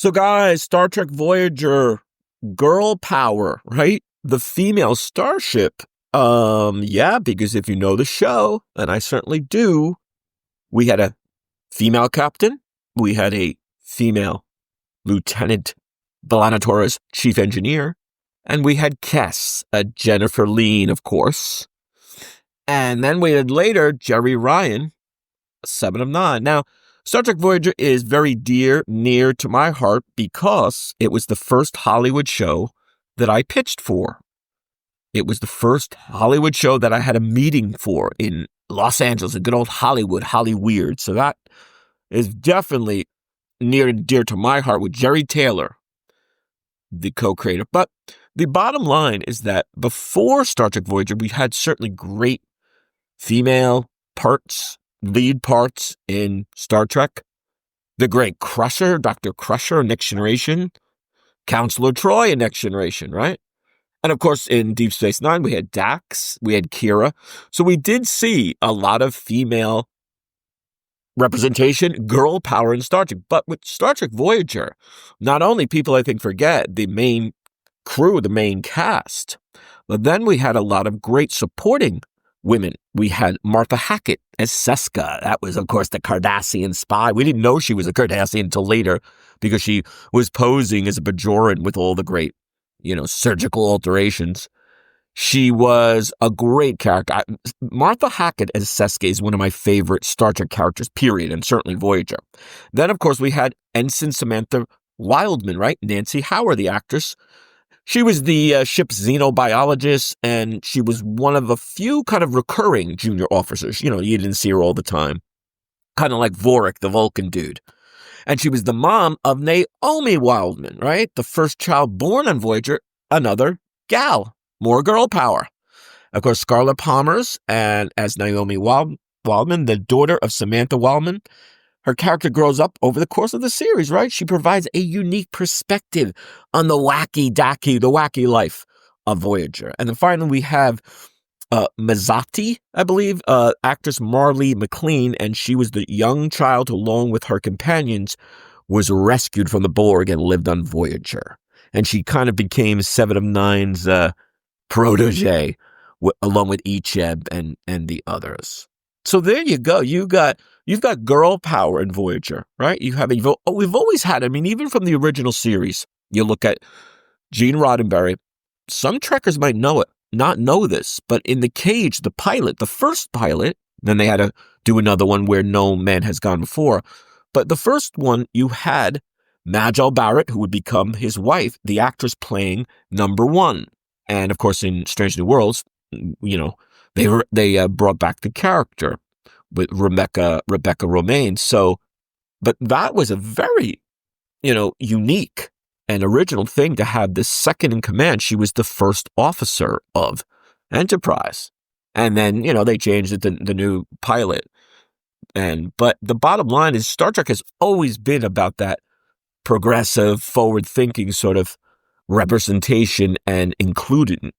So guys, Star Trek Voyager, girl power, right? The female starship. Yeah, because if you know the show, and I certainly do, we had a female captain, we had a female lieutenant, B'Elanna Torres, chief engineer, and we had Kes, Jennifer Lien, of course. And then we had later Jeri Ryan, 7 of 9. Now, Star Trek Voyager is very near to my heart because it was the first Hollywood show that I pitched for. It was the first Hollywood show that I had a meeting for in Los Angeles, a good old Hollyweird. So that is definitely near and dear to my heart with Jeri Taylor, the co-creator. But the bottom line is that before Star Trek Voyager, we had certainly great female lead parts in Star Trek. The great Crusher, Dr. Crusher, Next Generation. Counselor Troi in Next Generation, right? And of course, in Deep Space Nine, we had Dax, we had Kira. So we did see a lot of female representation, girl power in Star Trek. But with Star Trek Voyager, not only people I think forget the main crew, the main cast, but then we had a lot of great supporting women. We had Martha Hackett as Seska. That was, of course, the Cardassian spy. We didn't know she was a Cardassian until later because she was posing as a Bajoran with all the great, surgical alterations. She was a great character. Martha Hackett as Seska is one of my favorite Star Trek characters, period, and certainly Voyager. Then, of course, we had Ensign Samantha Wildman, right? Nancy Howard, the actress. She was the ship's xenobiologist, and she was one of a few kind of recurring junior officers. You didn't see her all the time. Kind of like Vorik, the Vulcan dude. And she was the mom of Naomi Wildman, right? The first child born on Voyager, another gal. More girl power. Of course, Scarlett Palmer's, and as Naomi Wildman, the daughter of Samantha Wildman. Her character grows up over the course of the series, right? She provides a unique perspective on the wacky life of Voyager. And then finally, we have Mazati, I believe, actress Marlee McLean, and she was the young child who, along with her companions, was rescued from the Borg and lived on Voyager. And she kind of became 7 of 9's protege, along with Icheb and the others. So there you go. You've got girl power in Voyager, right? We've always had, even from the original series, you look at Gene Roddenberry. Some Trekkers might not know this, but in The Cage, the first pilot, then they had to do another one where no man has gone before. But the first one, you had Majel Barrett, who would become his wife, the actress playing number 1. And of course, in Strange New Worlds, they brought back the character with Rebecca Romaine. So, but that was a very, unique and original thing to have this second in command. She was the first officer of Enterprise. And then, they changed it to the new pilot. But the bottom line is Star Trek has always been about that progressive, forward-thinking sort of representation and including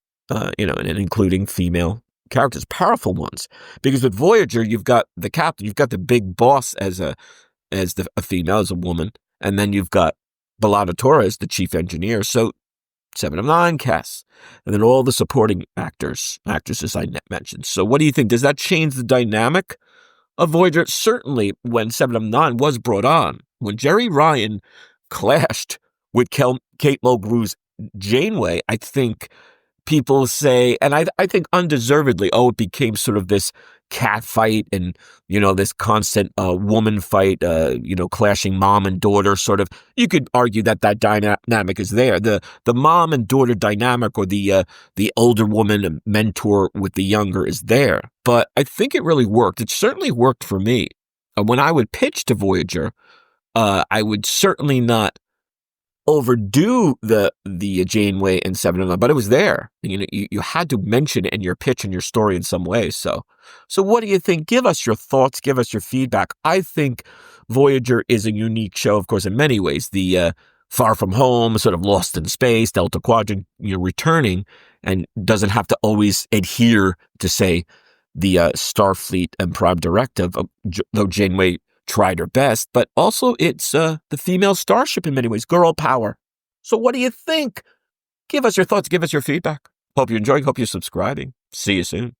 female characters, powerful ones. Because with Voyager, you've got the captain, you've got the big boss as a female, as a woman, and then you've got B'Elanna Torres, the chief engineer. So 7 of 9 casts, and then all the supporting actresses I mentioned. So what do you think? Does that change the dynamic of Voyager? Certainly, when 7 of 9 was brought on, when Jeri Ryan clashed with Kate Mulgrew's Janeway, I think people say, and I think undeservedly, it became sort of this cat fight and, this constant woman fight, clashing mom and daughter sort of. You could argue that dynamic is there. The mom and daughter dynamic, or the older woman mentor with the younger, is there. But I think it really worked. It certainly worked for me. When I would pitch to Voyager, I would certainly not overdo the Janeway and 7 of 9, but it was there. You had to mention it in your pitch and your story in some way. So what do you think? Give us your thoughts. Give us your feedback. I think Voyager is a unique show, of course, in many ways. The Far From Home, sort of lost in space, Delta Quadrant, returning, and doesn't have to always adhere to, say, the Starfleet and Prime Directive, though Janeway tried her best, but also it's the female starship in many ways, girl power. So what do you think? Give us your thoughts. Give us your feedback. Hope you're enjoying. Hope you're subscribing. See you soon.